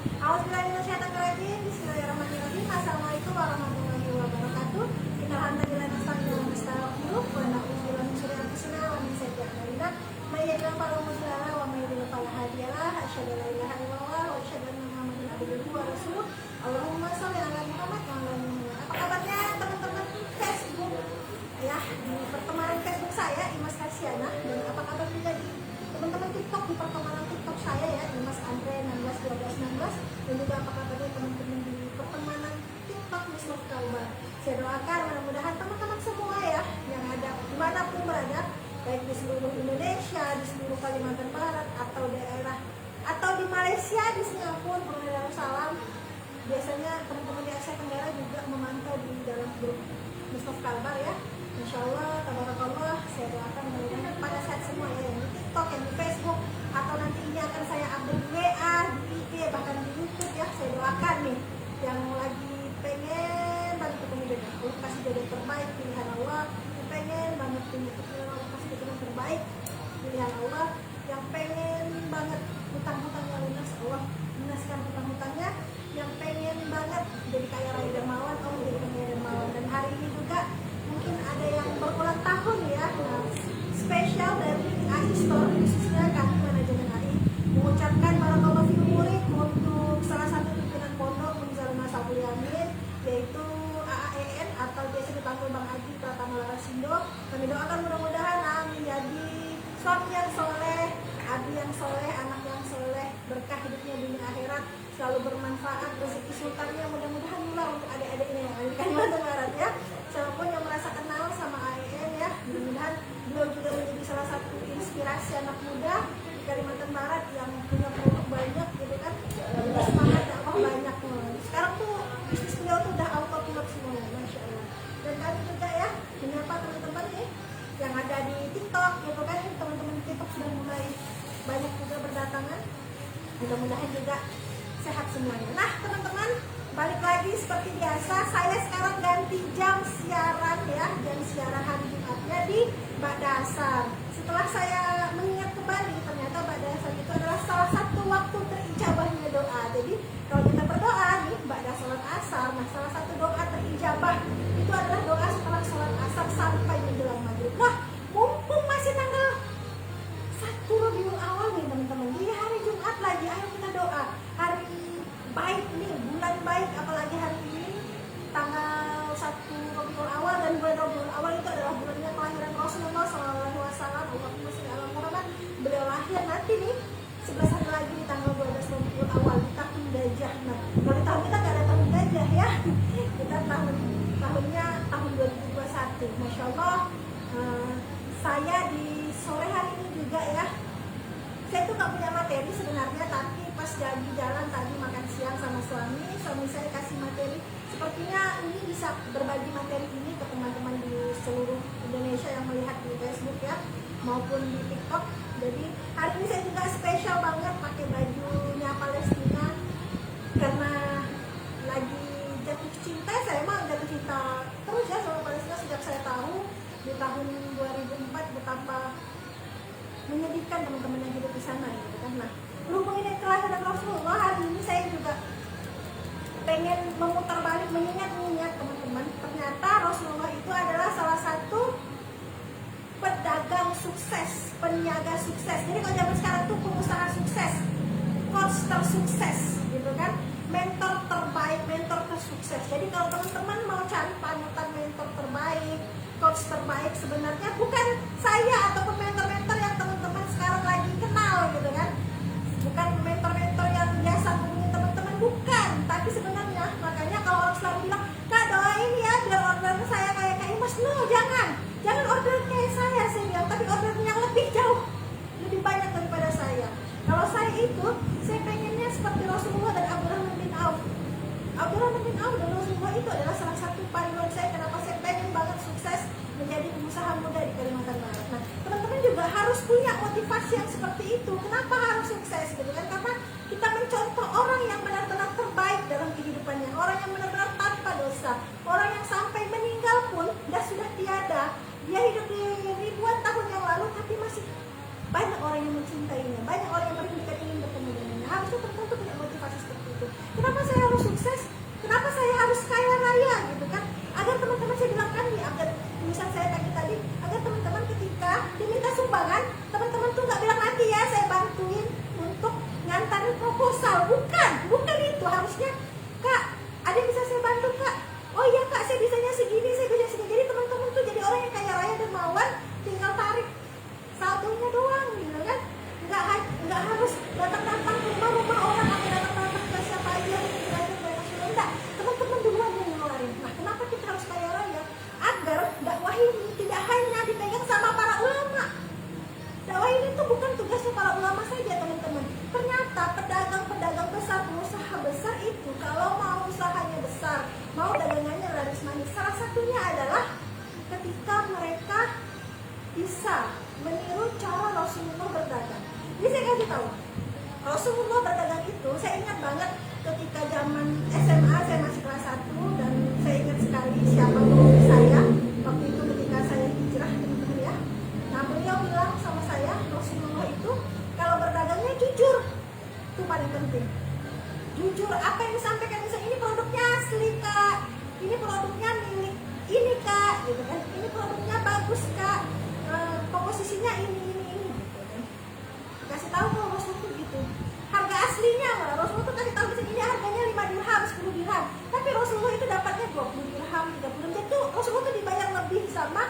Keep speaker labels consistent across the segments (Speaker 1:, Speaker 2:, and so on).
Speaker 1: Auzubillahiminasyaitonirrajim. Bismillahirrahmanirrahim. Assalamualaikum warahmatullahi wabarakatuh. Innalhamdalillah nasta'inuhu wa nastaghfiruh wa na'udzubillahi min syururi anfusina wa min sayyiati a'malina. May yahdihillahu fala mudilla lahu wa may yudlil fala hadiya lahu. Asyhadu an la ilaha illallah wa asyhadu anna Muhammadan abduhu wa rasuluh. Allahumma shalli ala Muhammad wa ala ali Muhammad. Apa kabarnya teman-teman Facebook? Ya, di pertemanan Facebook saya Imas Kasiana, dan apa kabar juga di teman-teman TikTok, di pertemanan TikTok saya ya, Imas Andre 16 12 16, dan juga apa kabarnya teman-teman di pertemanan TikTok Mislof Kalbar. Saya doakan mudah-mudahan teman-teman semua ya yang ada dimanapun berada, baik di seluruh Indonesia, di seluruh Kalimantan Barat, atau daerah atau di Malaysia, di Singapura, Brunei Darussalam. Biasanya teman-teman di Asia Tenggara juga memantau di dalam grup Mislof Kalbar ya. Insya Allah, tabarakallah, saya doakan mudah-mudahan pada saat semua ya, yang di TikTok, yang di Facebook, atau nanti ini akan saya update di WA, di IG, bahkan di YouTube ya. Saya doakan nih yang lagi pengen banget ketemu jodoh, Allah kasih jodoh terbaik pilihan Allah. Yang pengen banget punya keturunan, Allah kasih keturunan terbaik pilihan Allah. Yang pengen banget hutang-hutangnya lunas, Allah lunaskan hutang-hutangnya. Yang pengen banget jadi kaya raya dermawan, Allah jadi kaya dermawan. Dan hari ini juga mungkin ada yang berulang tahun ya. Nah, spesial dari AI Store, khususnya kami manajemen AI, mengucapkan barakallahu fi umurik untuk salah satu pimpinan pondok Munzalul Masabul Yamin, yaitu AAEN atau biasa dipanggil Bang Aji Pratama Larasindo. Kami doakan mudah-mudahan menjadi suami yang soleh, abi yang soleh, anak yang soleh, berkah hidupnya dunia akhirat, selalu bermanfaat, rezeki sultannya mudah-mudahan murah untuk adik-adiknya yang ada di Kalimantan Barat ya. Siapapun yang merasa kenal sama AEN ya, mudah-mudahan beliau juga menjadi salah satu inspirasi anak muda di Kalimantan Barat yang punya produk banyak gitu kan, semangat dakwah banyak. Sekarang tuh bisnis beliau tuh udah autopilot semuanya, masya Allah. Dan kami juga ya menyapa teman-teman nih yang ada di TikTok gitu kan, teman-teman di TikTok sudah mulai banyak juga berdatangan, mudah-mudahan juga sehat semuanya. Nah teman-teman, balik lagi seperti biasa, saya sekarang ganti jam siaran ya, jam siaran hari Jumatnya di Ba'da Asar. Setelah saya mengingat kembali, ternyata Ba'da Asar itu adalah salah satu waktu terijabahnya doa. Jadi kalau kita berdoa nih Ba'da sholat asar, nah salah satu doa terijabah itu adalah doa setelah sholat asar sampai menjelang maghrib. Nah mumpung masih tanggal 1 Rabiul Awal nih teman-teman, di hari Jumat lagi, ayo kita doa. Hari baik nih, bulan baik, apalagi hari ini tanggal 1 Rabiul Awal, dan bulan Rabiul Awal itu adalah bulannya kelahiran Rasulullah SAW. Allahumma sholli ala Muhammad. Beliau lahir nanti nih 11 hari lagi di tanggal 12 Rabiul Awal di tahun gajah. Nah kalau di tahun kita nggak ada tahun gajah ya, kita tahunnya tahun 2021. Masya Allah. Saya di sore hari ini juga ya, saya tuh nggak punya materi sebenarnya, tapi pas jadi jalan tadi makan siang sama suami saya kasih materi. Sepertinya ini bisa berbagi materi ini ke teman-teman di seluruh Indonesia yang melihat di Facebook ya, maupun di TikTok. Jadi hari ini saya juga spesial banget pakai bajunya Palestina, karena lagi jatuh cinta. Saya emang jatuh cinta terus ya sama Palestina sejak saya tahu di tahun 2004 betapa menyedihkan teman-teman yang hidup di sana gitu kan. Nah, berhubung ini kelahiran Rasulullah, hari ini saya juga pengen memutar balik, mengingat-ingat teman-teman, ternyata Rasulullah itu adalah salah satu pedagang sukses, peniaga sukses. Jadi kalau zaman sekarang tuh pengusaha sukses, coach tersukses gitu kan, mentor terbaik, mentor tersukses. Jadi kalau teman-teman mau cari panutan mentor terbaik, coach terbaik, sebenarnya bukan saya ataupun mentor-mentor yang teman-teman sekarang lagi kenal gitu kan, bukan mentor-mentor yang biasa hubungi teman-teman, bukan. Tapi sebenarnya makanya kalau orang selalu bilang, Kak doain ya biar orderan saya kayak Kak Imas. No, jangan order kayak saya bilang, tapi orderan yang lebih jauh, lebih banyak daripada saya. Kalau saya itu, saya pengennya seperti Rasulullah dan Abdurrahman bin Auf. Abdurrahman bin Auf dan Rasulullah itu adalah salah satu panutan saya, kenapa saya pengen banget sukses menjadi pengusaha muda di Kalimantan Barat. Nah, teman-teman juga harus punya motivasi yang seperti itu. Kenapa harus sukses gitu kan? Karena kita mencontoh orang yang benar-benar terbaik dalam kehidupannya, orang yang benar-benar tanpa dosa, orang yang sampai meninggal pun sudah tiada. Dia hidup di ribuan tahun yang lalu, tapi masih banyak orang yang mencintainya, banyak orang yang beringat ingin bertemu dengannya. Harusnya teman-teman punya motivasi seperti itu. proposal, bukan itu. Harusnya, Kak, ada yang bisa saya bantu, Kak? Oh iya, Kak, saya bisanya segini, saya bisanya segini. Jadi teman-teman tuh jadi orang yang kaya raya dermawan, tinggal tarik saldonya doang gitu kan. Nggak harus datang-datang ke rumah orang atau datang-datang ke siapa aja yang belajar mereka sudah. Enggak, teman-teman duluan yang ngeluarin. Nah, kenapa kita harus kaya raya? Agar dakwah ini tidak hanya dipegang sama para ulama. Dakwah ini tuh bukan tugasnya para ulama saja, teman-teman. Ternyata pedagang-pedagang besar, pengusaha besar itu kalau mau usahanya besar, mau dagangannya laris manis, salah satunya adalah ketika mereka bisa meniru cara Rasulullah berdagang. Ini saya kasih tahu, Rasulullah berdagang itu, saya ingat banget ketika zaman SMA, saya masih kelas 1, dan saya ingat sekali siapa guru saya waktu itu ketika saya hijrah, teman-teman ya. Nah, beliau bilang sama saya, Rasulullah itu kalau berdagangnya jujur, itu paling penting. Jujur, apa yang disampaikan, misalnya ini produknya asli, Kak, ini produknya milik ini, Kak, gitu kan, ini produknya bagus, Kak, komposisinya ini gitu kan. Kasih tahu kalau Rasul tuh gitu. Harga aslinya malah Rasulullah tuh kasih tahu misalnya ini harganya 5 dirham, 10 dirham. Tapi Rasulullah itu dapatnya 20 dirham, 30 dirham. Jadi tuh Rasulullah tuh dibayar lebih sama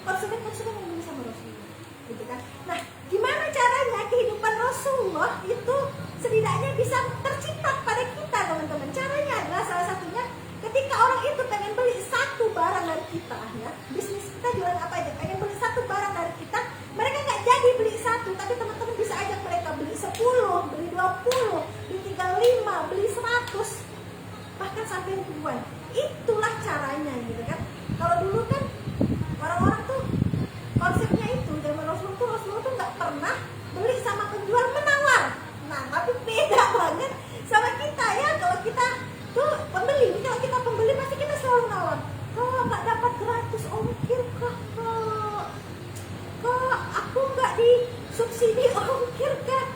Speaker 1: konsumen-konsumen yang beli sama Rasulullah. Gitu kan. Nah, gimana caranya kehidupan Rasulullah itu setidaknya bisa tercipta pada kita, teman-teman. Caranya adalah salah satunya ketika orang itu pengen beli satu barang dari kita ya. Bisnis kita jualan apa aja, pengen beli satu barang dari kita, mereka nggak jadi beli satu, tapi teman-teman bisa ajak mereka beli 10, beli 20, beli 35, beli 100, bahkan sampai ribuan. Itulah caranya gitu kan. Kalau dulu kan orang-orang tuh konsepnya itu zaman Rasulullah tuh nggak pernah beli sama penjual menawar. Nah, tapi beda banget sama kita ya. Kalau kita tuh pembeli, kalau kita pembeli pasti kita selalu nawar. Kalau nggak dapat gratis ongkir, Kak, aku nggak disubsidi ongkir,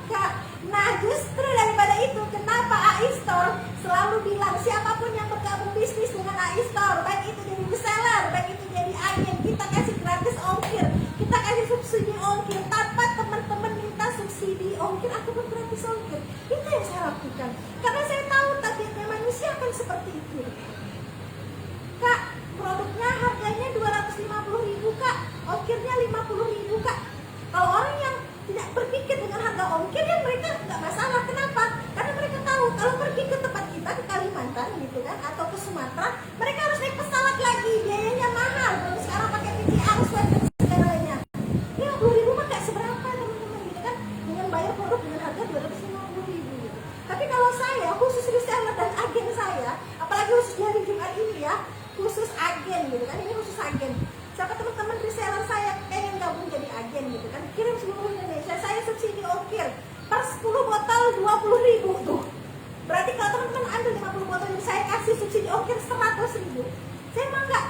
Speaker 1: Kak. Nah, justru daripada itu, kenapa AI Store selalu bilang siapapun yang bergabung bisnis dengan AI Store, baik itu jadi reseller, baik itu jadi agen, kita kasih gratis ongkir, kita kasih subsidi ongkir, tanpa teman-teman minta subsidi ongkir ataupun gratis ongkir. Itu yang saya lakukan, karena saya tahu tabiatnya manusia akan seperti itu. Kak, produknya harganya 250.000, Kak, ongkirnya 50.000, Kak. Kalau orang yang tidak berpikir dengan harga ongkir, ya mereka nggak masalah. Kenapa? Karena mereka tahu kalau pergi ke tempat kita di Kalimantan gitu kan, atau ke Sumatera, mereka harus naik pesawat lagi, biayanya mahal. Dan sekarang pakai PCR swab dan segalanya. 50.000 mah nggak seberapa, teman-teman gitu kan, dengan bayar produk dengan harga 250.000 gitu. Tapi kalau saya khusus reseller dan agen saya, apalagi khusus di hari Jumat ini ya, khusus agen gitu kan, ini khusus agen. Siapa teman-teman reseller saya pengen gabung jadi agen gitu kan, kirim seluruh Indonesia, saya subsidi ongkir per 10 botol 20.000 tuh. Berarti kalau teman-teman ambil 50 botol ini, saya kasih subsidi ongkir 100.000. Saya emang nggak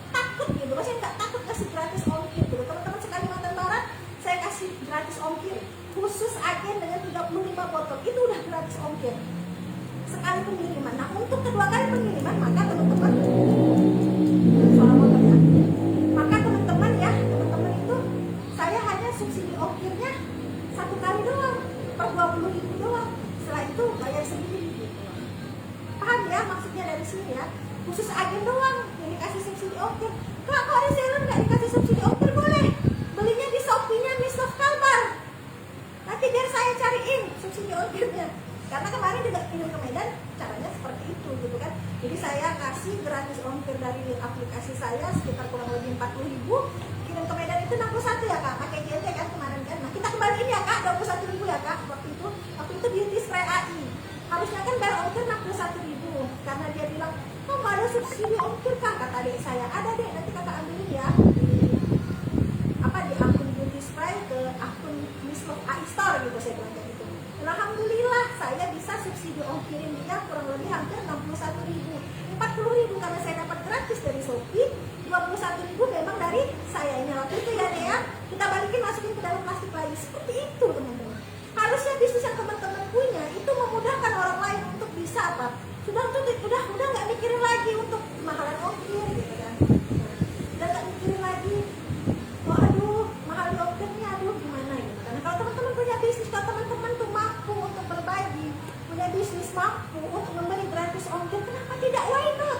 Speaker 1: takut gitu, maksudnya nggak takut kasih gratis ongkir gitu. Teman-teman se-Kalimantan Barat, saya kasih gratis ongkir khusus agen dengan 35 botol, itu udah gratis ongkir sekali pengiriman. Nah, untuk kedua kali pengiriman, maka teman-teman suara motor ya, maka teman-teman itu saya hanya subsidi ongkirnya satu kali doang per 20.000 doang. Setelah itu bayar sendiri gitu. Paham ya maksudnya dari sini ya? Khusus agen doang yang dikasih subsidi ongkir. Kak, kalau ada seller nggak dikasih subsidi ongkir, boleh belinya di Shopee-nya Miss Kalbar. Nanti biar saya cariin subsidi ongkirnya. Karena kemarin juga kirim ke Medan, caranya seperti itu gitu kan. Jadi saya kasih gratis ongkir dari aplikasi saya sekitar kurang lebih 40.000. Kirim ke Medan itu 61 ya, Kak, pakai JLT kan kemarin kan. Nah, kita kembaliin ya, Kak, 21.000 ya, Kak, waktu itu beauty spray AI. Harusnya kan bayar ongkir 61.000. Karena dia bilang, oh nggak ada subsidi ongkir, Kak, kata adik saya. Ada deh, nanti Kakak ambilin ya di akun beauty spray ke akun Miss AI Store gitu, saya bilang kayak gitu. Alhamdulillah saya bisa subsidi ongkirin dia kurang lebih hampir 61.000. 40.000 karena saya dapat gratis dari Shopee, 21.000 memang dari saya ini waktu itu ya Dea. Kita balikin, masukin ke dalam plastik lagi. Seperti itu, teman-teman. Harusnya bisnis yang teman-teman punya itu memudahkan orang lain untuk bisa apa? Udah nggak mikirin lagi untuk mahalan ongkir gitu kan. Udah nggak mikirin lagi, aduh mahal ongkirnya, aduh gimana gitu. Karena kalau teman-teman punya bisnis, kalau teman-teman tuh mampu untuk berbagi punya bisnis mampu untuk memberi gratis ongkir, kenapa tidak? Why not?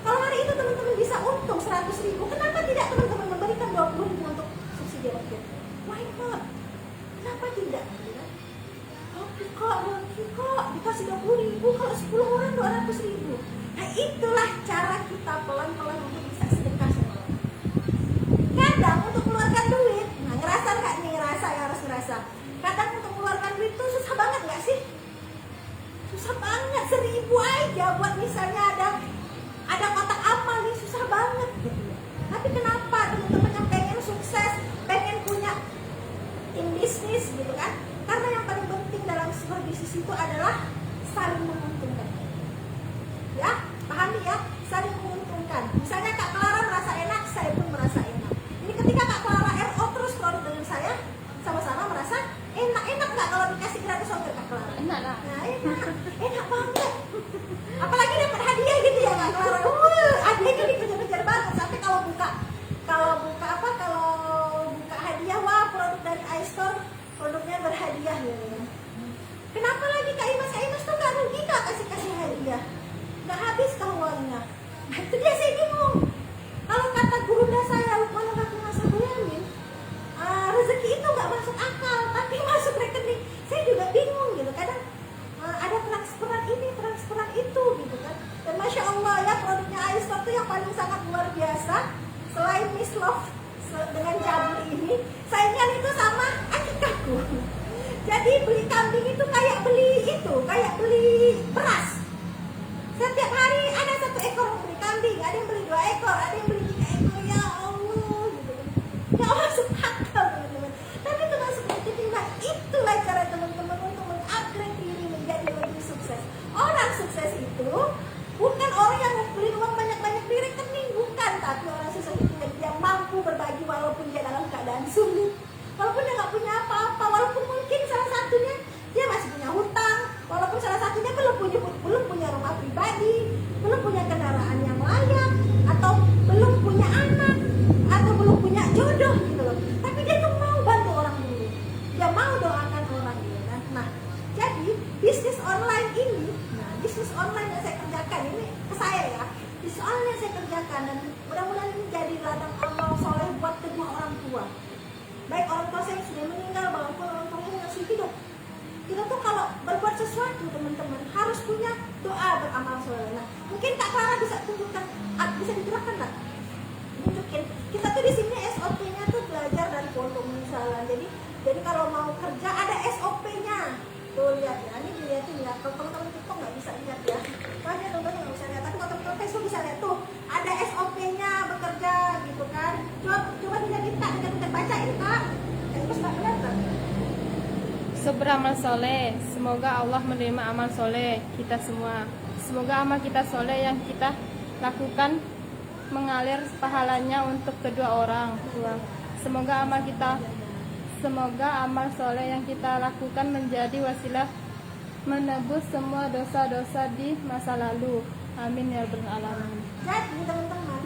Speaker 1: Kalau hari itu teman-teman bisa untung 100.000, kenapa tidak teman-teman memberikan 20.000 untuk subsidi ongkir? Why not? Kenapa tidak? Kok dikasih 20.000, kalau 10 orang 200.000. Nah itulah cara kita pelan-pelan untuk bisa sedekah sama orang. Kadang untuk keluarkan duit, nah ngerasa nggak nih? Ngerasa ya, harus ngerasa. Kadang untuk keluarkan duit itu susah banget nggak sih? Susah banget, 1.000 aja buat misalnya ada kotak amal nih, susah banget gitu. Tapi kenapa teman-teman yang pengen sukses, pengen punya tim bisnis gitu kan? Karena yang paling penting dalam sebuah bisnis itu adalah saling menguntungkan. Ya, pahami ya, saling menguntungkan. Misalnya Kak Clara merasa enak, saya pun merasa enak. Ini ketika Kak Clara RO terus produk dengan saya, sama-sama merasa enak. Enak nggak kalau dikasih gratis ongkir Kak Clara?
Speaker 2: Enak lah.
Speaker 1: Nah, enak banget. Apalagi dapat hadiah gitu ya Kak Clara. Hadiahnya dikejar-kejar banget. Sampai kalau buka hadiah, wah produk dari iStore, produknya berhadiah gitu ya. Kenapa lagi Kak Imas tuh nggak rugi Kak kasih hadiah? Nggak habis kah uangnya? Nah itu dia saya bingung. Kalau kata gurunda saya Lukman Hakim Asabuyamin, rezeki itu nggak masuk akal tapi masuk rekening. Saya juga bingung gitu. Kadang ada transferan ini, transferan itu gitu kan. Dan Masya Allah ya, produknya iStore tuh yang paling sangat luar biasa. Selain Miss Love dengan Jabul ini, saingan itu sama akikahku. Jadi beli kambing itu kayak beli beras. Setiap hari ada 1 ekor beli kambing, ada yang beli 2 ekor, ada yang beli 3 ekor. Ya Allah gitu. Gak masuk akal teman-teman. Tapi itu masuk rekening. Nah itulah cara teman-teman untuk mengupgrade diri menjadi lebih sukses. Orang sukses itu bukan orang yang ngumpulin uang banyak-banyak di rekening, bukan. Tapi orang sukses itu yang mampu berbagi walaupun dia dalam keadaan sulit. Walaupun dia nggak punya apa-apa, walaupun mungkin salah satunya dia masih punya hutang, walaupun salah satunya belum punya rumah pribadi, belum punya kendaraan yang layak, atau belum punya anak, atau belum punya jodoh gitu loh. Tapi dia tuh mau bantu orang dulu, dia mau doakan orang gitu kan. Nah, jadi bisnis online yang saya kerjakan ini ke saya ya, bisnis online yang saya kerjakan, dan mudah-mudahan ini jadi ladang amal soleh buat kedua orang tua. Baik orang tua saya yang sudah meninggal maupun orang tua yang masih hidup. Kita tuh kalau berbuat sesuatu teman-teman harus punya doa beramal soleh. Nah, mungkin Kak Clara bisa tunjukkan, bisa dijelaskan nggak? Tunjukin. Kita tuh di sini SOP-nya tuh belajar dari pondok misalnya. Jadi kalau mau kerja ada SOP-nya. Tuh lihat ya, ini dilihatin ya. Kalau teman-teman TikTok nggak bisa lihat ya. Makanya teman-teman nggak bisa lihat. Tapi kalau teman-teman Facebook bisa lihat tuh. Ada SOP-nya bekerja gitu kan. Coba kita bacain Kak. Terus nggak kelihatan.
Speaker 2: Beramal soleh, semoga Allah menerima amal soleh kita semua. Semoga amal kita soleh yang kita lakukan mengalir pahalanya untuk kedua orang tua. Semoga amal soleh yang kita lakukan menjadi wasilah menebus semua dosa-dosa di masa lalu. Amin ya rabbal alamin.
Speaker 1: Jadi teman-teman,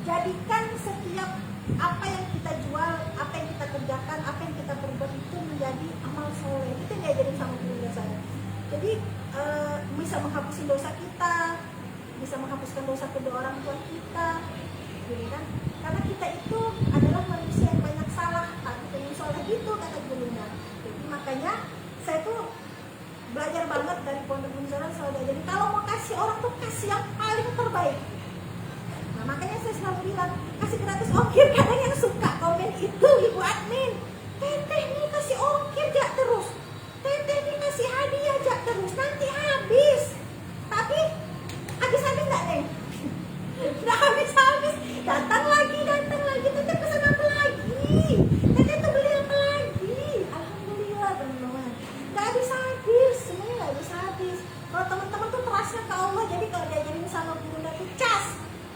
Speaker 1: jadikan setiap apa yang kita jual, apa yang kita kerjakan, apa yang kita perbuat itu menjadi amal soleh. Itu yang diajarin sama guru saya. Jadi bisa menghapuskan dosa kita, bisa menghapuskan dosa kedua orang tua kita, gitu kan? Karena kita itu adalah manusia yang banyak salah, tapi pengen soleh gitu kata gurunya. Jadi makanya saya tuh belajar banget dari pondok penjara selalu diajarin kalau mau kasih orang tuh kasih yang paling terbaik. Nah makanya saya selalu bilang kasih gratis ongkir. Kadang yang suka komen itu ibu admin, teteh nih kasih ongkir jak terus, teteh nih kasih hadiah jak terus, nanti habis. Tapi habis nggak neng? Udah habis, datang lagi, teteh pesan apa lagi? Teteh tuh beli apa lagi? Alhamdulillah teman-teman, nggak habis, semuanya nggak habis. Kalau teman-teman tuh terasnya ke Allah, jadi kalau diajarin sama bunda tuh cas,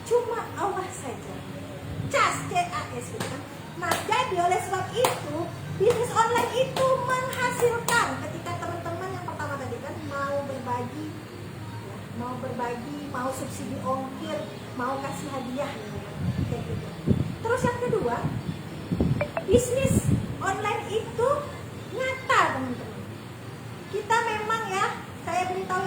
Speaker 1: cuma Allah saja, cas, CAS gitu kan. Nah jadi oleh sebab itu bisnis online itu menghasilkan ketika teman-teman yang pertama tadi kan mau berbagi, mau subsidi ongkir, mau kasih hadiah kayak gitu. Terus yang kedua, bisnis online itu nyata teman-teman. Kita memang ya, saya beritahu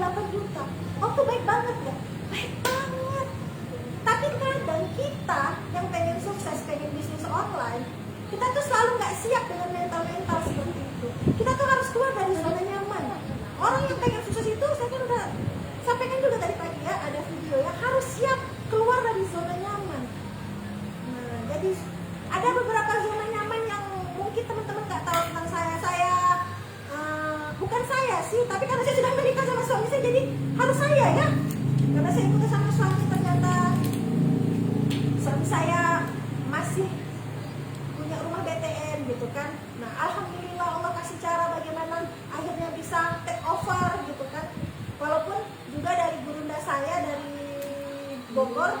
Speaker 1: 8 juta. Oh tuh baik banget ya? Baik banget. Tapi kadang kita yang pengen sukses, pengen bisnis online, kita tuh selalu nggak siap dengan mental-mental seperti itu. Kita tuh harus keluar dari zona nyaman. Orang yang pengen sukses itu, saya kan udah sampaikan juga tadi pagi ya, ada video ya, harus siap keluar dari zona nyaman. Nah, jadi ada beberapa zona nyaman yang mungkin teman-teman nggak tahu tentang saya. Bukan saya sih, tapi karena saya sudah menikah sama suami saya, jadi harus saya ya. Karena saya ikut sama suami, ternyata suami saya masih punya rumah BTN gitu kan. Nah, alhamdulillah Allah kasih cara bagaimana akhirnya bisa take over gitu kan. Walaupun juga dari gurunda saya dari Bogor,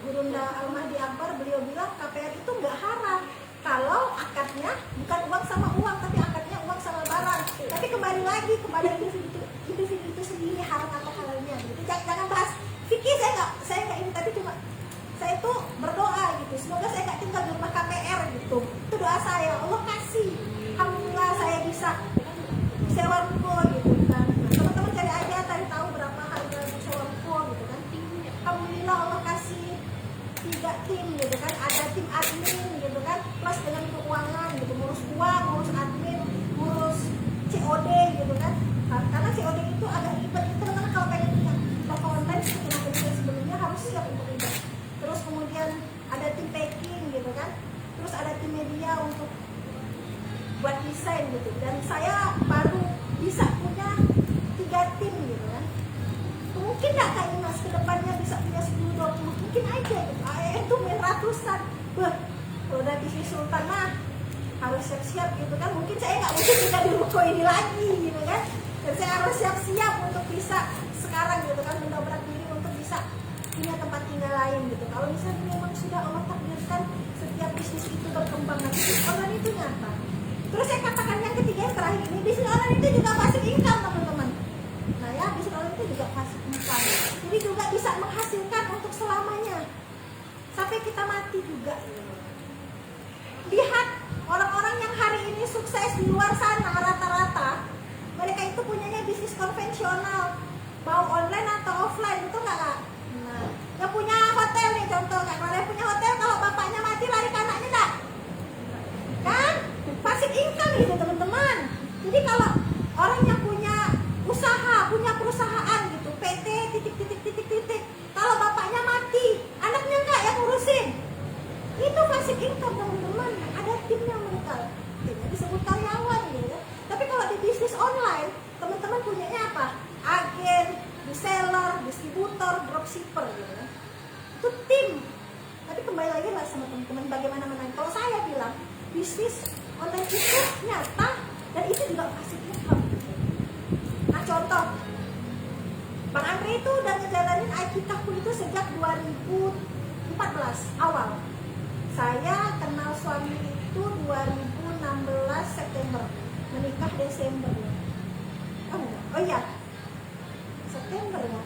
Speaker 1: Gurunda Almahdi Akbar, beliau bilang KPR itu nggak haram kalau akadnya bukan uang sama uang, tapi akadnya uang sama barang. Tapi kembali lagi kepada individu itu sendiri, haram atau halalnya gitu. Jangan bahas fikih, saya nggak ini, tapi cuma saya itu berdoa gitu, semoga saya nggak tinggal di rumah KPR gitu. Itu doa saya, Allah kasih, alhamdulillah saya bisa sewa ruko gitu kan. Nah, teman-teman cari aja, cari tahu berapa harga sewa ruko gitu kan. Alhamdulillah Allah kasih 3 tim gitu kan, ada tim admin gitu kan, plus dengan keuangan gitu, ngurus uang, ngurus admin, ngurus COD gitu kan. Karena COD itu agak ribet, teman-teman kalau pengen punya toko online seperti yang saya sebelumnya harus siap untuk itu. Terus kemudian ada tim packing gitu kan, terus ada tim media untuk buat desain gitu. Dan saya baru bisa punya 3 tim gitu kan. Mungkin nggak Kak Imas kedepannya bisa punya 10-20, mungkin aja gitu. Itu main ratusan. Wah, kalau udah bisnis sultan mah harus siap-siap gitu kan. Mungkin saya nggak mungkin tinggal di ruko ini lagi gitu kan. Dan saya harus siap-siap untuk bisa sekarang gitu kan, mendobrak diri untuk bisa punya tempat tinggal lain gitu. Kalau misalnya memang sudah Allah takdirkan setiap bisnis itu berkembang, nah bisnis online itu nyata. Terus saya katakan yang ketiga, yang terakhir ini, bisnis online itu juga passive income teman-teman. Nah ya, bisnis online itu juga passive income. Jadi juga bisa menghasilkan untuk selamanya sampai kita mati juga. Lihat orang-orang yang hari ini sukses di luar sana, rata-rata mereka itu punyanya bisnis konvensional, mau online atau offline, betul nggak Kak? Nah, yang punya hotel nih contoh Kak, kalau yang punya hotel kalau bapaknya mati lari ke anaknya enggak? Kan? Passive income gitu teman-teman. Jadi kalau orang yang punya usaha, punya perusahaan gitu, PT titik, kalau bapaknya mati, anaknya enggak yang ngurusin. Itu passive income teman-teman. Ada timnya mereka. Timnya disebut karyawan gitu ya. Tapi kalau di bisnis online, teman-teman punyanya apa? Agen, reseller, distributor, dropshipper gitu ya. Itu tim. Tapi kembali lagi lah sama teman-teman bagaimana menang. Kalau saya bilang bisnis online itu nyata dan itu juga passive income. Nah contoh, Bang Andre itu udah ngejalanin Aikikaku itu sejak 2014 awal. Saya kenal suami itu 2016 September, menikah Desember ya. Oh iya, September ya.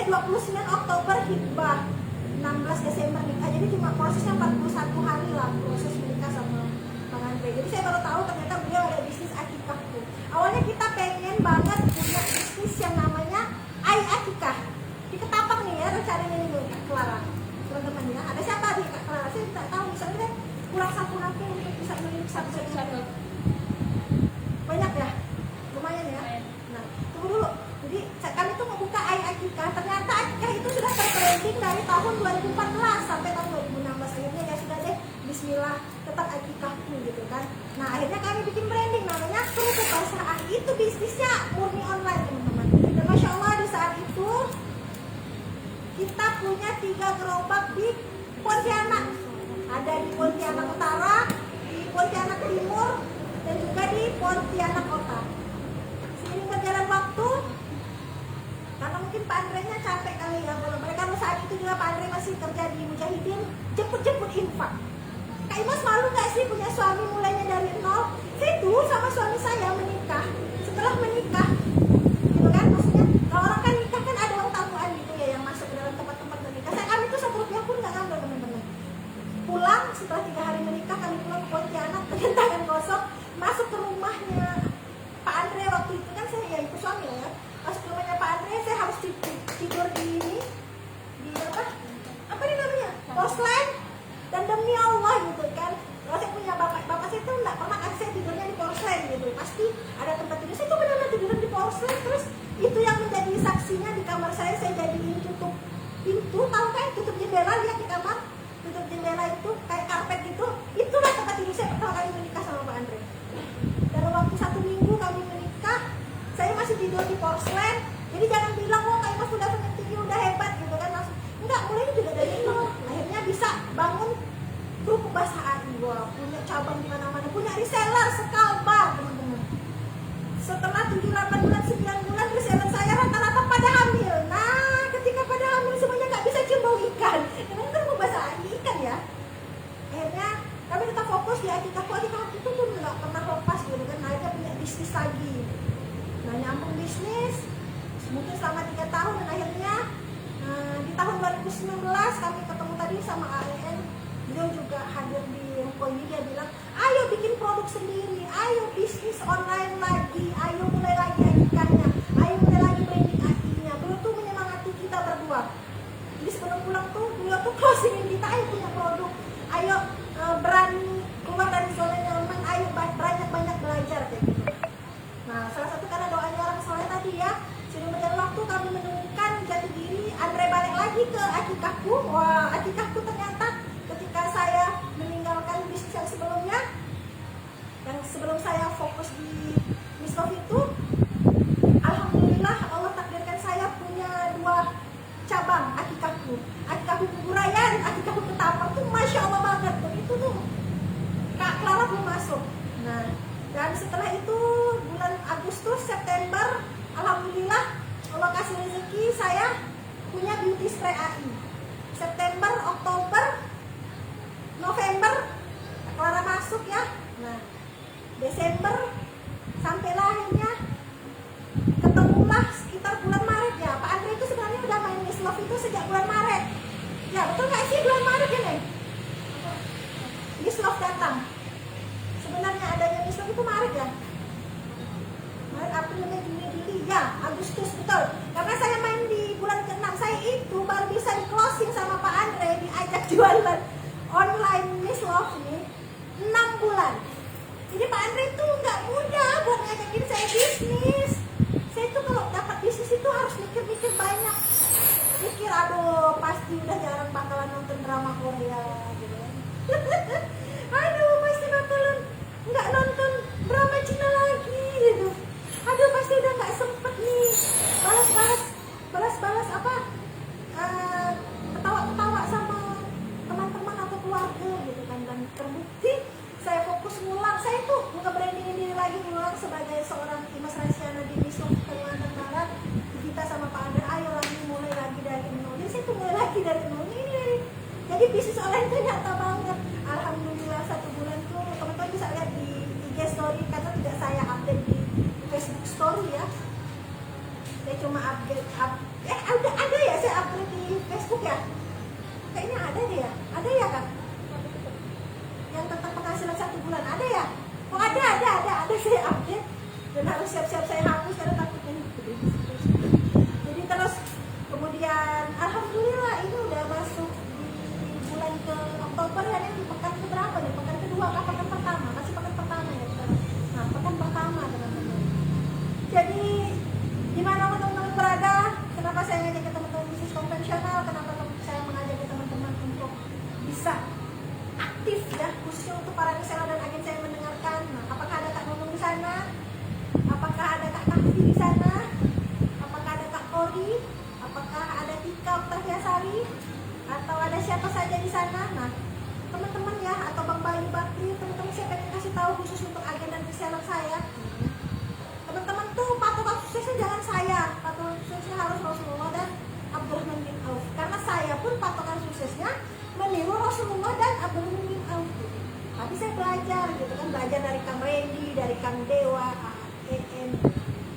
Speaker 1: 29 Oktober hibah, 16 Desember nikah. Jadi cuma prosesnya 41 hari lah proses menikah sama Bang Andre. Jadi saya baru tahu ternyata beliau ada bisnis Akikahku. Awalnya kita pengen banget punya bisnis yang namanya Ai Akikah. Di Ketapang nih ya rencananya nih Kak Clara. Teman-teman ya, ada siapa di Kak Clara? Saya tidak tahu, misalnya deh kurang satu nanti untuk bisa memiliki satu. Banyak ya? Lumayan ya? Nah, tunggu dulu. Jadi kami tuh ngebuka Ai Akikah. Ternyata Akikah itu sudah terbranding dari tahun 2014 sampai tahun 2016. Akhirnya ya sudah deh, bismillah, tetap Akikahku gitu kan. Nah akhirnya kami bikin branding namanya Kerupuk Basah Ai. Itu bisnisnya murni online teman-teman. Dan Masya Allah di saat itu kita punya 3 gerobak di Pontianak. Ada di Pontianak Utara, di Pontianak Timur, dan juga di Pontianak Kota. Seiring berjalan waktu, karena mungkin Pak Andre-nya capek kali ya, karena saat itu juga Pak Andre masih kerja di Mujahidin, jemput-jemput infak. Kak Imas malu gak sih punya suami mulainya dari nol? Saya tuh sama suami saya menikah, setelah menikah, gitu kan, maksudnya kalau orang kan nikah kan ada uang tabungan gitu ya yang masuk ke dalam tempat-tempat menikah. Kami tuh 1 rupiah pun gak ngambil teman-teman. Pulang setelah 3 hari menikah, kami pulang ke Pontianak dengan tangan kosong, masuk ke rumahnya Pak Andre waktu itu kan saya ya ikut suami ya, masuk ke rumahnya Pak Andre Dan demi Allah gitu kan, kalau saya punya bapak saya tuh nggak pernah kasih saya tidurnya di porselen gitu, pasti ada tempat tidur. Saya tuh benar-benar tiduran di porselen. Terus itu yang menjadi saksinya di kamar saya jadiin tutup pintu, tahu kan, tutup jendela, lihat di kamar, tutup jendela itu kayak karpet gitu. Itulah tempat tidur saya pertama kali menikah sama Pak Andre. Dalam waktu 1 minggu kami menikah, saya masih tidur di porselen. Jadi jangan bilang, wah Kak Imas udah punya TV, udah hebat gitu kan, langsung. Enggak, mulai juga dari nol. Akhirnya bisa bangun grup bahasa AI, wah punya cabang di mana-mana, punya reseller sekalbar teman-teman. Setelah 7-8 bulan, 9 bulan, reseller saya rata-rata pada hamil. Nah, ketika pada hamil semuanya nggak bisa cium bau ikan. Karena kan mau bahasa AI ikan ya. Akhirnya kami tetap fokus di akikaku itu pun nggak pernah lepas gitu kan. Akhirnya punya bisnis lagi. Nah, nyambung bisnis mungkin selama 3 tahun, dan akhirnya di tahun 2019 kami ketemu tadi sama AEN. Beliau juga hadir di Ruko ini, dia bilang, ayo bikin produk sendiri, ayo bisnis online lagi, ayo mulai lagi akikannya, ayo mulai lagi branding AI-nya. Beliau tuh menyemangati kita berdua. Jadi sebelum pulang tuh beliau tuh closingin kita, ayo punya produk, ayo berani keluar dari zona nyaman, ayo banyak belajar kayak gitu. Nah, salah satu karena doanya orang soleh tadi ya, sudah berjalan waktu kami menemukan jati diri. Andre balik lagi ke akikahku. Wah, akikahku ternyata ketika saya meninggalkan bisnis yang sebelumnya, yang sebelum saya fokus di Miss Love itu, alhamdulillah Allah takdirkan saya punya 2 cabang akikahku. Akikahku Kuburaya dan akikahku Ketapang tuh masya Allah banget tuh. Itu tuh Kak Clara belum masuk. Nah, dan setelah itu bulan Agustus, September, alhamdulillah Allah kasih rezeki saya punya beauty spray AI. September, Oktober, November Clara masuk ya. Nah, Desember sampailah akhirnya ketemulah sekitar bulan Maret ya. Pak Andre itu sebenarnya udah main Miss Love itu sejak bulan Maret. Ya betul nggak sih, bulan Maret ya Neng? Miss Love datang. Sebenarnya adanya Miss Love itu Maret ya. Maret, April, Mei, Juni, Juli, ya Agustus betul. Karena saya main di bulan ke-6, saya itu baru bisa di closing sama Pak Andre, diajak jualan online Miss Love ini 6 bulan. Jadi Pak Andre itu nggak mudah buat ngajakin saya bisnis. Saya itu kalau dapat bisnis itu harus mikir-mikir banyak. Mikir, aduh pasti udah jarang bakalan nonton drama Korea gitu kan. Aduh pasti bakalan nggak nonton drama Cina lagi gitu. Aduh pasti udah nggak sempet nih balas apa ketawa-ketawa sama teman-teman atau keluarga gitu kan. Dan terbukti saya fokus ngulang, saya tuh nge-brandingin diri lagi, ngulang sebagai seorang Imas Raisyana di Miss Love Kalimantan Barat. Kita sama Pak Andre, ayo lagi mulai lagi dari nol. Jadi saya tuh mulai lagi dari nol ini. Jadi bisnis online itu nyata banget. Alhamdulillah 1 bulan tuh teman-teman bisa lihat di IG story, karena tidak saya update di Facebook story ya. Saya cuma update ada ya saya update di Facebook ya. Kayaknya ada deh ya. Ada ya Kak? Yang tentang penghasilan 1 bulan ada ya? Oh ada saya update dan harus siap-siap saya hapus karena takutnya jadi terus. Kemudian alhamdulillah ini udah masuk di bulan ke Oktober ya, ini pekan ke berapa nih? Pekan kedua apa pekan pertama? Masih pekan pertama ya. Nah, pekan pertama teman-teman. Jadi dimanapun teman-teman berada, kenapa saya ngajak ke teman-teman bisnis konvensional, kenapa saya mengajak ke teman-teman untuk bisa aktif ya, khususnya untuk para reseller dan agen saya mendengarkan. Nah, apakah ada Kak Nunung di sana? Apakah ada Kak Kahfi di sana? Apakah ada Kak Kori? Apakah ada Tika Oktaviasari? Atau ada siapa saja di sana? Nah, teman-teman ya, atau Bang Bayu Bakri, teman-teman saya pengen kasih tahu khusus untuk agen dan reseller saya. Teman-teman tuh patokan suksesnya jangan saya, patokan suksesnya harus Rasulullah dan Abdurrahman bin Auf. Karena saya pun patokan suksesnya meniru Rasulullah dan Abdurrahman bin Auf. Tapi saya belajar gitu kan, belajar dari Kang Randy, dari Kang Dewa, AEN,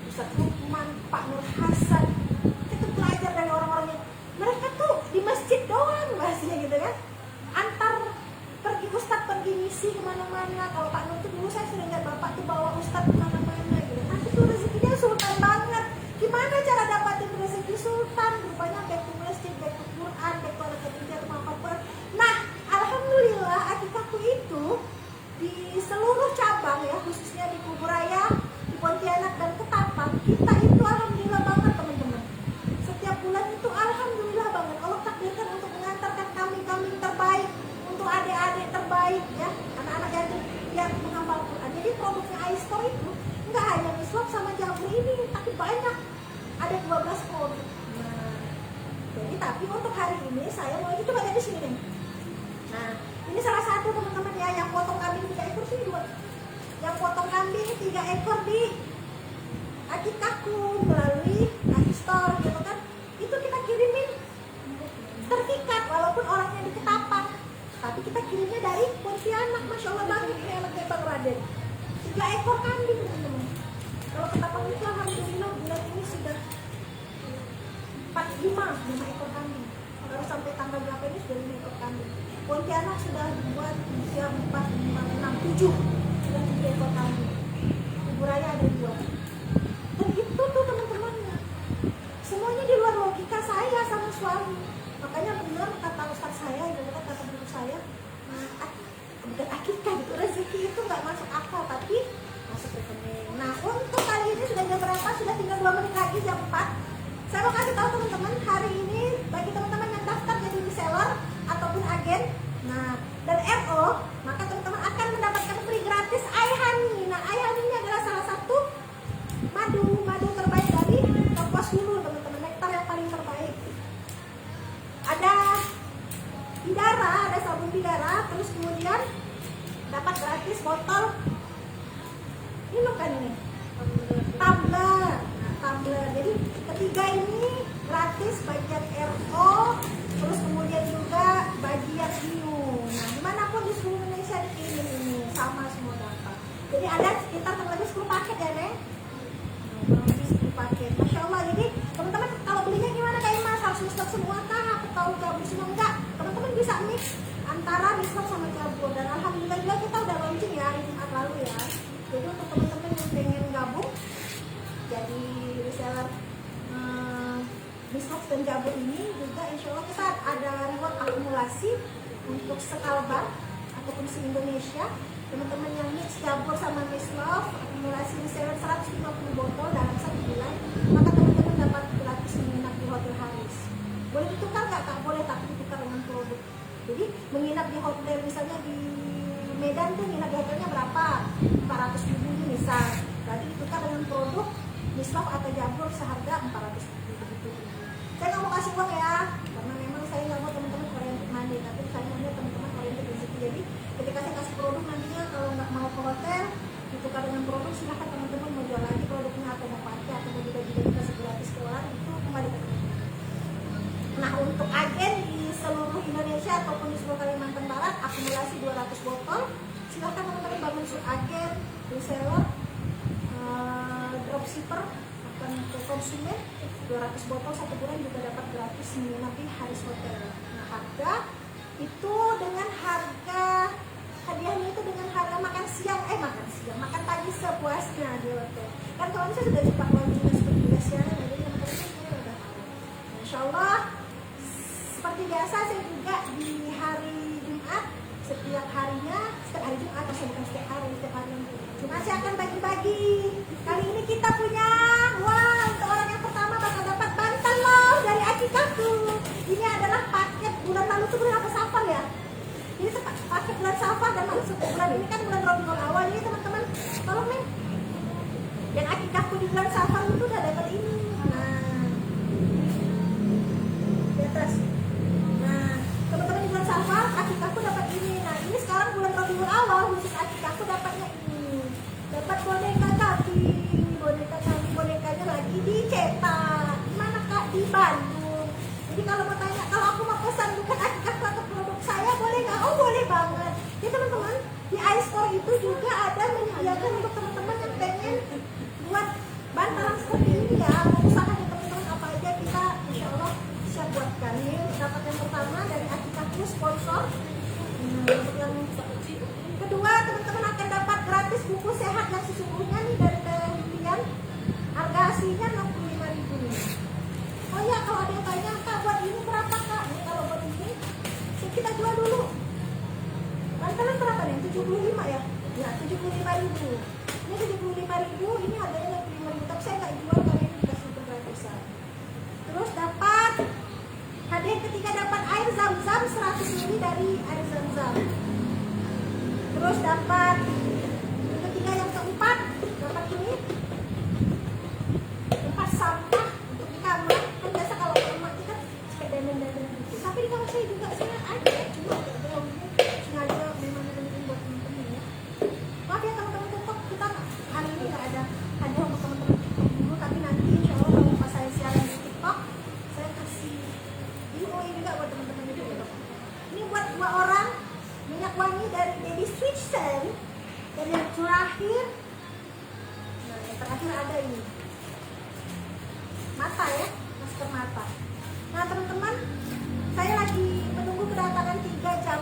Speaker 1: Ustadz Lukman, Pak Nur Hasan. Kita belajar dari orang-orang yang mereka tuh di masjid doang bahasanya gitu kan. Antar pergi Ustadz pergi misi kemana-mana. Kalau Pak Nur tuh dulu saya sering lihat Bapak tuh bawa Ustadz kemana-mana gitu. Tapi tuh rezekinya sultan banget. Gimana cara dapatin rezeki sultan? Rupanya back to masjid, back to Quran, back to alat kerja, apa. Nah, alhamdulillah baik ya, anak-anak yang menghafal Quran. Jadi produknya iStore itu nggak hanya Mislab sama Jabur ini, tapi banyak, ada 12 produk. Nah, jadi tapi untuk hari ini saya mau coba lihat di sini nih. Nah, ini salah satu teman-teman ya, yang potong kambing 3 ekor sini 2. Yang potong kambing 3 ekor di Akikahku melalui iStore gitu kan. Itu kita kirimin terpikat walaupun orangnya di Ketapang. Tapi kita kirimnya dari Pontianak, Masya Allah banget nih anaknya Bang Raden. 3 ekor kambing teman-teman. Kalau Ketapang itu alhamdulillah bulan ini sudah 5 ekor kambing. Baru sampai tanggal berapa ini sudah 5 ekor kambing. Pontianak sudah buat usia 4, 5, 6, 7. Sudah 7 ekor kambing. Ibu Raya ada 2. Dan itu tuh teman-teman, semuanya di luar logika saya sama suami. Makanya benar kata ustaz saya, kata guru saya, bukan akikah gitu, rezeki itu nggak masuk akal tapi masuk rekening. Nah untuk kali ini sudah jam berapa? Sudah tinggal 2 menit lagi jam 4. Saya mau kasih tahu teman-teman hari ini bagi teman-teman yang daftar jadi reseller ataupun agen, nah dan RO, maka teman-teman akan mendapatkan free gratis iHoney. Nah iHoney ini adalah salah satu madu terbaik dari Kapuas Hulu teman-teman, nektar yang paling terbaik. Ada bidara, ada sabun bidara, terus kemudian dapat gratis botol minum kan ini, tumbler. Nah, tumbler. Jadi ketiga ini gratis bagian RO, terus kemudian juga bagian minum. Nah, dimanapun di seluruh Indonesia dikirim ini sama semua dapat. Jadi ada sekitar kurang lebih 10 paket ya, Neng. Kurang lebih 10 paket. Masya Allah. Jadi teman-teman kalau belinya gimana Kak Imas? Harus Mislab semua kah? Aku tahu Jabur semua enggak? Teman-teman bisa mix antara Mislab sama Jabur. Dan alhamdulillah juga kita udah launching ya hari Jumat lalu ya. Jadi untuk teman-teman yang pengen gabung jadi reseller Mislab dan Jabur ini juga insya Allah kita ada reward akumulasi untuk sekalbar ataupun se-Indonesia. Teman-teman yang mix Jabur sama Mislab akumulasi reseller 150 botol dalam 1 bulan, maka teman-teman dapat gratis menginap di Hotel Haris. Boleh ditukar nggak Kak? Boleh, tapi ditukar dengan produk. Jadi menginap di hotel misalnya di Medan tuh nginap di hotelnya berapa? 400 ribu misal. Berarti ditukar dengan produk Mislab atau Jabur seharga 400 ribu. Saya nggak mau kasih uang ya, karena memang saya nggak mau teman-teman oriented money, tapi saya maunya teman-teman oriented rezeki. Jadi ketika saya kasih produk nantinya kalau nggak mau ke hotel ditukar dengan produk, silahkan teman-teman mau jual lagi produknya atau mau pakai atau mau juga dikasih gratis ke orang, itu kembali ke teman-teman. Nah untuk agen di seluruh Indonesia ataupun di seluruh Kalimantan Barat akumulasi 200 botol, silahkan teman-teman bangun agen, reseller, dropshipper akan ke konsumen 200 botol 1 bulan juga dapat gratis menginap di Haris Hotel. Nah harga itu dengan harga hadiahnya itu dengan harga makan makan pagi sepuasnya di hotel. Kan kawan saya sudah cepat launching seperti biasa ya, jadi teman-teman ini udah tahu. Insya Allah seperti biasa saya juga di hari Jumat setiap hari Jumat atau bukan setiap hari Jumat saya akan bagi-bagi. Kali ini kita punya untuk orang yang pertama bakal dapat bantal loh dari Akikahku. Ini adalah paket bulan lalu tuh bulan apa, Safar ya. Ini paket bulan Safar dan masuk bulan ini kan bulan Rabiul Awal ini teman-teman. Tolong nih. Yang Akikahku di bulan Safar itu udah dapat ini. Nah, di atas. Nah, teman-teman di bulan Safar Akikahku dapat ini. Nah, ini sekarang bulan Rabiul Awal khusus Akikahku dapatnya ini. Dapat boneka bonekanya lagi dicetak. Di mana Kak? Di Bandung. Jadi kalau mau tanya, kalau aku mau pesan bukan Akikahku atau produk saya, boleh nggak? Oh boleh banget. Jadi teman-teman di iStore itu juga ada menyediakan untuk teman-teman yang pengen buat bantalan seperti ini ya. Usaha ya teman-teman, apa aja kita insya Allah siap buatkan. Ini dapat yang pertama dari Akikahku sponsor. Untuk yang kedua teman-teman akan dapat gratis buku sehat yang sesungguhnya nih dari Lilian. Harga aslinya 65.000 nih. Oh ya kalau ada yang tanya Kak buat ini berapa Kak? Ini kalau buat ini kita jual dulu. Bantalan berapa nih? 75 ya? Ya 75.000. Ini 75.000, ini harganya 65.000. Tapi saya nggak jual karena ini dikasih gratisan. Terus dapat hadiah ketiga, dapat air zam-zam 100 ml dari air zam-zam. dapat. Yang ketiga, yang keempat dapat ini tempat sampah untuk di kamar. Kan biasa kalau rumah kita kayak dandan-dandan gitu. Tapi di kamar saya juga saya ada, cuma belum sengaja memang nemenin buat temen-temen ya. Maaf ya teman-teman TikTok, kita hari ini nggak ada hadiah untuk teman-teman TikTok dulu, tapi nanti insya Allah kalau pas saya siaran di TikTok saya kasih giveaway juga buat teman-teman di TikTok. Ini buat 2 orang minyak wangi dari Baby Sweet Scent. Dan yang terakhir, nah yang terakhir ada ini mata ya, masker mata. Nah teman-teman, saya lagi menunggu kedatangan 3 jam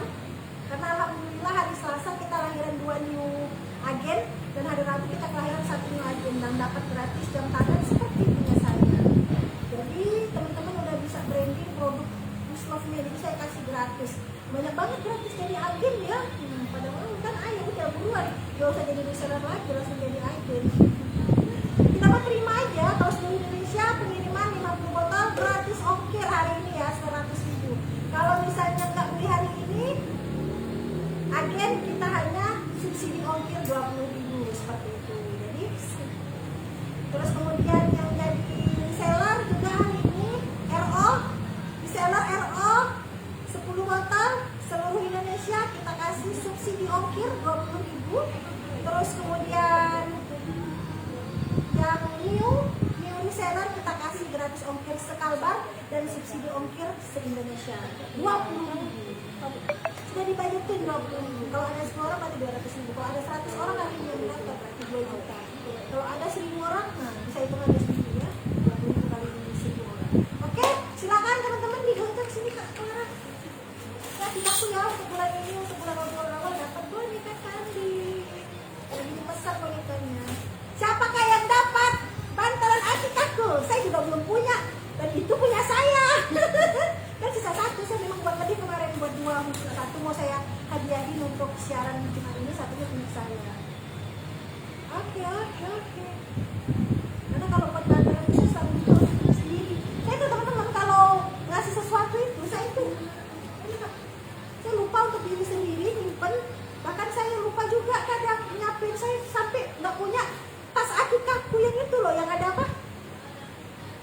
Speaker 1: karena alhamdulillah hari Selasa kita lahiran 2 new agen dan hari Rabu kita kelahiran 1 new agen dan dapat gratis jam tangan seperti punya saya. Jadi teman-teman udah bisa branding produk Love-nya, jadi saya kasih gratis. Banyak banget gratis dari agen ya. Pada orang kan ayo udah buruan, gak usah jadi reseller lagi, langsung jadi agen. Kita mah terima aja kalau seluruh Indonesia pengiriman 50 botol gratis ongkir hari ini ya 100.000. Kalau misalnya nggak beli hari ini, agen kita hanya subsidi ongkir 20.000 seperti itu. Jadi terus kemudian yang jadi reseller juga hari ini RO, reseller RO 10 botol seluruh Indonesia kita kasih subsidi ongkir 20.000. Terus kemudian yang new reseller kita kasih gratis ongkir sekalbar dan subsidi ongkir se-Indonesia 20.000. Sudah dibajetin 20.000. Kalau ada 10 orang berarti 200.000. Kalau ada 100 orang hari ini yang dapat berarti 2 juta. Kalau ada 1.000 orang, nah bisa hitung aja sendiri ya. 20.000 kali 1.000 orang. Oke, silakan teman-teman digontak sini Kak Clara. Ya, aku ya untuk bulan ini, untuk bulan awal dapat boneka Kandi. Lagi dipesan bonekanya. Siapakah yang dapat bantalan Atikaku? Saya juga belum punya dan itu punya saya. Dan sisa 1 saya memang buat tadi kemarin buat 2, 1 mau saya hadiahin untuk siaran Jumat ini, 1-nya punya saya. Oke. Karena kalau buat bantalan itu selalu itu sendiri. Saya tuh teman-teman kalau ngasih sesuatu itu saya lupa untuk diri sendiri nyimpen. Bahkan saya lupa juga kadang nyiapin, saya sampai nggak punya tas Atikaku yang itu loh, yang ada apa?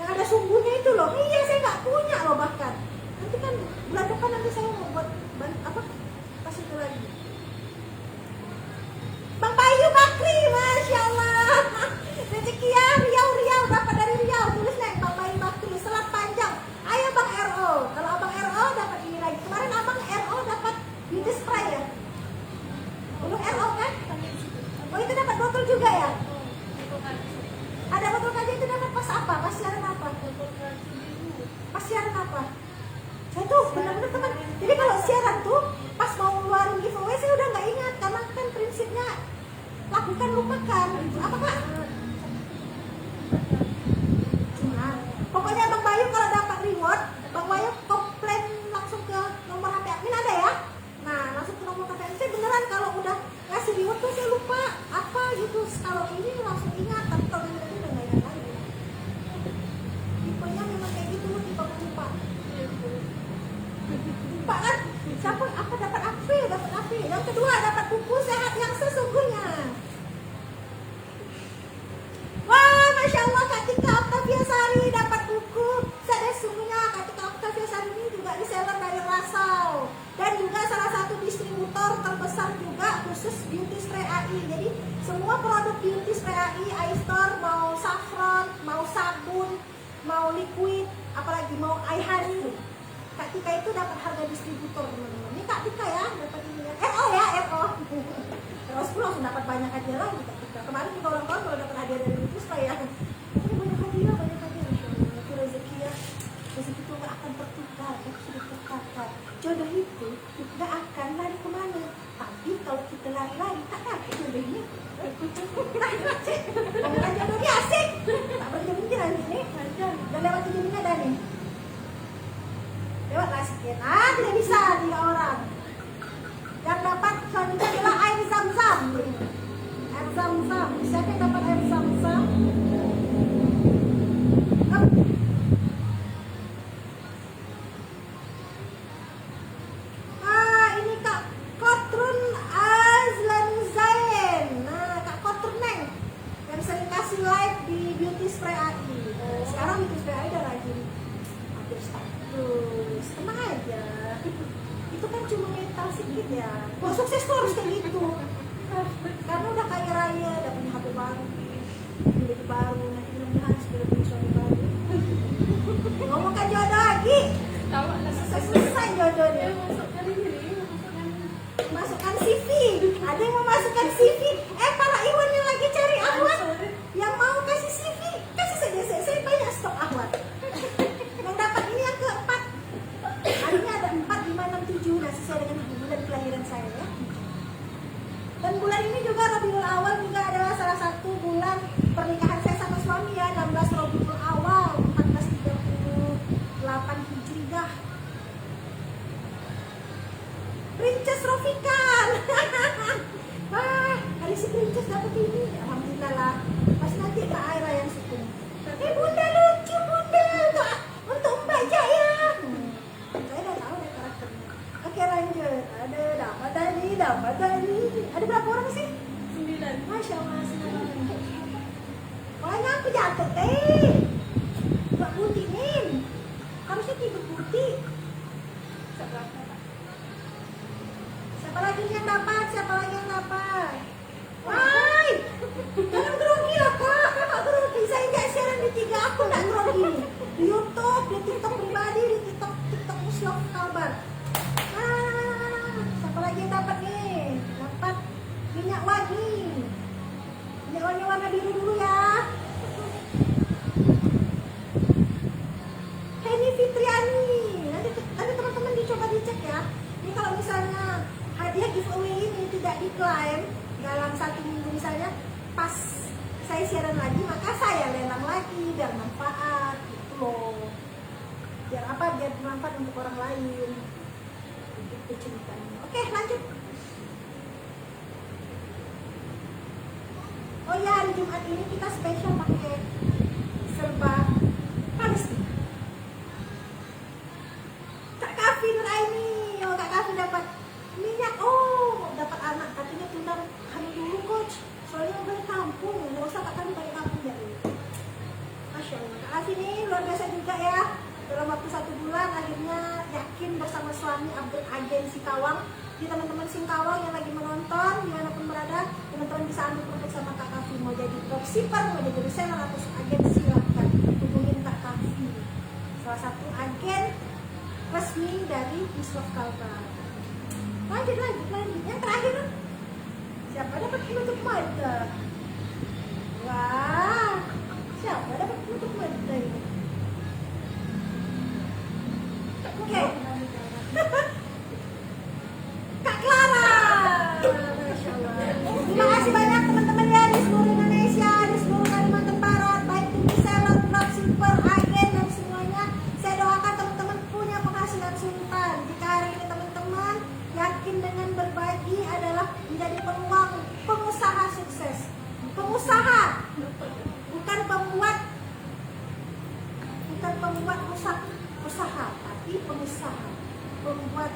Speaker 1: Yang ada sumbunya itu loh. Iya, saya nggak punya loh bahkan. Nanti kan bulan depan nanti saya mau buat tas itu lagi. Bang Bayu Bakri, Masya Allah. Rezeki ya, Riau dapat dari Riau. Tulis nih Bang Bayu Bakri, selat panjang. Ayo Bang RO. Kalau Abang RO dapat ini lagi. Kemarin Abang RO dapat beauty spray ya. Belum RO kan? Oh itu dapat botol juga ya? Ada botol kaji itu dapat pas apa? Pas siaran apa? Pas siaran apa? Saya tuh benar-benar teman. Jadi kalau siaran tuh pas mau ngeluarin giveaway saya udah nggak ingat karena kan prinsipnya lakukan lupakan. Apa Kak? Pokoknya Bang Bayu kalau dapat reward, Bang Bayu komplain langsung ke nomor HP admin ada ya? Nah langsung ke nomor HP admin. Saya beneran kalau udah ngasih reward tuh saya lupa apa gitu. Kalau ini langsung ingat, tapi kalau ini udah nggak ingat lagi. Tipenya memang kayak gitu, tipe lupa. Lupa kan? Siapa? Apa dapat apa? Dapat apa? Yang kedua dapat buku sehat yang sesungguhnya. Wah, Masya Allah, Kak Tika Octavia Sari dapat buku Sadar Sungguhnya. Kak Tika Octavia Sari ini juga reseller dari Rasau dan juga salah satu distributor terbesar juga khusus beauty spray AI. Jadi semua produk beauty spray AI, iStore, mau saffron, mau sabun, mau liquid, apalagi mau eye honey. Kak Tika itu dapat harga distributor teman-teman. Ini Kak Tika ya, dapat ini ya. RO ya, RO. Terus pun langsung dapat banyak hadiah lagi Kak Tika. Kemarin juga ulang tahun kalau dapat hadiah dari itu supaya ini banyak hadiah. Itu rezeki ya. Rezeki itu nggak akan tertukar, itu sudah terkakar. Jodoh itu nggak akan lari kemana. Tapi kalau kita lari-lari, tak dapat jodohnya. Ngomongkan jodohnya asik. Tak boleh mungkin nanti nih. Dan lewat jodohnya ada nih. Lewat lah sedikit. Tidak bisa 3 orang. Yang dapat selanjutnya adalah air zam-zam. Air zam-zam. Siapa yang dapat air zam-zam? Ini Kak Kotrun Azlan sedikit ya. Kalau sukses tuh harus kayak gitu. Karena udah kaya raya, udah punya HP baru, beli baru, nanti mudah-mudahan sudah punya suami baru. Ngomong kan jodoh lagi,
Speaker 2: Tahu lah
Speaker 1: selesai jodohnya. Masukkan CV, ada yang mau masukkan CV. Para Iwan yang lagi cari ahwat, yang mau kasih CV, kasih saja saya banyak stok ahwat. Yang dapat ini yang keempat. Harinya ada 4, 5, 6, 7, nah sesuai dengan bulan kelahiran saya ya. Dan bulan ini juga Rabiul Awal juga adalah salah satu bulan pernikahan saya sama suami ya, 16 Rabiul Awal 1438 Hijriah. Princess Rofikan. Wah, hari si Princess dapat ini. Alhamdulillah lah. Pas nanti Kak Aira yang sukung. Bunda lucu bunda untuk Mbak Jaya. Saya udah tahu deh karakternya. Oke lanjut. Ada dapat tadi. Ada berapa orang sih?
Speaker 2: 9.
Speaker 1: Masya Allah, 9. Pokoknya aku jatuh deh. Mbak Putih nih. Harusnya tidur putih. Siapa lagi yang dapat? Why? Jangan grogi lah kak. Kakak grogi. Saya nggak siaran di 3 akun, nggak grogi. Di YouTube, di TikTok pribadi, di TikTok Muslim Kabar. Siapa lagi yang dapat nih? Dapat minyak wangi. Minyak wangi warna biru dulu ya. Henny Fitriani. Nanti teman-teman dicoba dicek ya. Ini kalau misalnya hadiah giveaway ini tidak diklaim dalam 1 minggu misalnya, pas saya siaran lagi maka saya lelang lagi biar manfaat gitu loh. Biar bermanfaat untuk orang lain. Begitu ceritanya. Oke, lanjut. Oh ya, hari Jumat ini kita spesial pakai serba Palestina. Kak Kavi Nuraini, Kak Kavi dapat minyak, dapat anak, katanya tunda hamil dulu coach, soalnya udah kampung, nggak usah Kak Kavi balik kampung ya. Masya Allah, Kak Kavi ini luar biasa juga ya. Dalam waktu 1 bulan akhirnya yakin bersama suami update agensi Kawang. Di teman-teman Singkawang yang lagi menonton dimanapun berada, teman-teman bisa ambil produk sama Kak Kavi. Mau jadi dropshipper, mau jadi reseller atau agen, silahkan hubungin Kak Kavi, salah satu agen resmi dari Miss Love Kalbar. Lanjut. Yang terakhir, siapa dapat penutup mata? Wah, siapa dapat penutup mata ini? Oke. Kak Clara. Masya Allah. Terima kasih banyak teman-teman ya di seluruh Indonesia, di seluruh Kalimantan Barat, baik itu reseller, dropshipper, agen dan semuanya. Saya doakan teman-teman punya penghasilan sultan. Jika hari ini teman-teman yakin dengan berbagi adalah menjadi peluang pengusaha sukses. Pengusaha, bukan pembuat usaha, tapi pengusaha. Membuat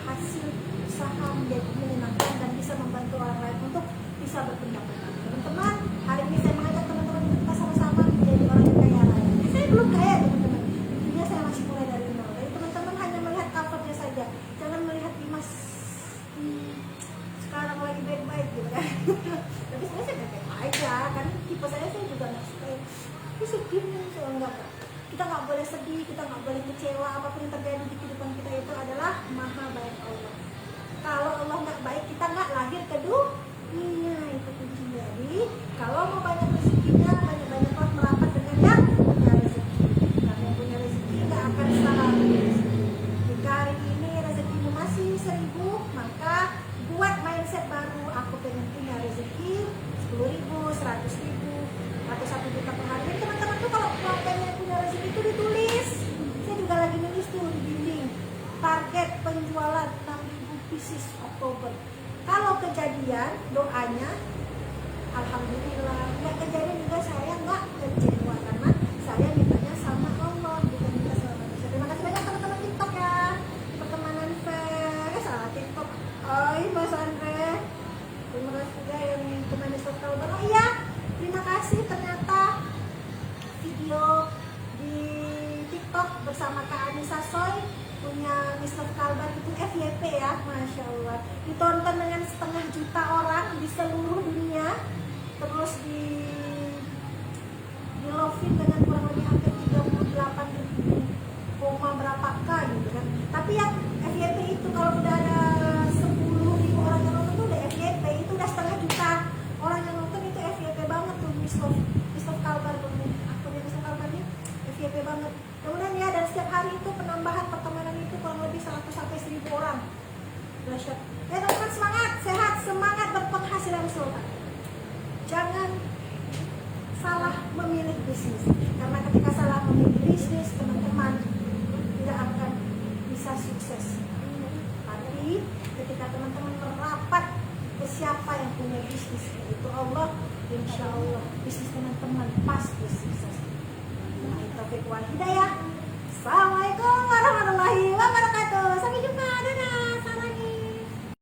Speaker 1: hasil usaha menjadi menyenangkan dan bisa membantu orang lain untuk bisa berpendapatan. Teman-teman, hari ini saya mengajak teman-teman untuk kita sama-sama menjadi orang yang kaya raya. Saya belum kaya teman-teman, intinya saya masih mulai dari nol. Jadi teman-teman hanya melihat covernya saja, jangan melihat Dimas sekarang lagi baik-baik gitu kan. Tapi sebenarnya saya baik-baik aja, kan tipe saya juga nggak suka sedih nih, enggak. Kita nggak boleh sedih, kita nggak boleh kecewa. Apapun yang terjadi di kehidupan kita itu adalah maha baik Allah. Kalau Allah nggak baik, kita nggak lahir ke dunia, itu kuncinya. Jadi kalau mau banyak rezekinya, banyak-banyaklah merapat dengan yang punya rezeki. Karena yang punya rezeki nggak akan salah rezeki. Jika hari ini rezekimu masih 1000, maka buat mindset baru. Aku pengen punya rezeki 10.000, 100.000 atau 1 juta per hari. Jadi teman-teman tuh kalau pengen punya rezeki itu ditulis. Saya juga lagi nulis tuh di dinding. Target penjualan 6.000 pieces Oktober. Kalau kejadian doanya, alhamdulillah. Nggak kejadian juga saya nggak kecewa karena saya mintanya sama Allah, bukan minta sama manusia. Terima kasih banyak teman-teman TikTok ya. Pertemanan salah TikTok. Mas Andre. Terima kasih juga yang teman Oktober. Oh iya. Terima kasih, ternyata video di TikTok bersama Kak Anissa Soy punya Miss Love Kalbar itu FYP ya, Masya juta orang di seluruh dunia, terus di lovin dengan kurang lebih hampir 38 ribu koma berapa k gitu kan. Tapi yang FYP itu kalau udah ada 10.000 orang yang nonton tuh udah FYP, itu udah setengah juta orang yang nonton, itu FYP banget tuh. Miss Kalbar tuh, akunnya Miss Kalbar ini FYP banget. Kemudian ya, dan setiap hari itu penambahan pertemanan itu kurang lebih 100 sampai 1000 orang. Dahsyat. Ya teman-teman, semangat, sehat, semangat berpenghasilan sultan. Jangan salah memilih bisnis, karena ketika salah memilih bisnis, teman-teman tidak akan bisa sukses. Tapi ketika teman-teman merapat ke siapa yang punya bisnis, yaitu Allah, insya Allah bisnis teman-teman pasti sukses. Nah, taufik wal hidayah. Assalamualaikum warahmatullahi wabarakatuh. Sampai jumpa, dadah.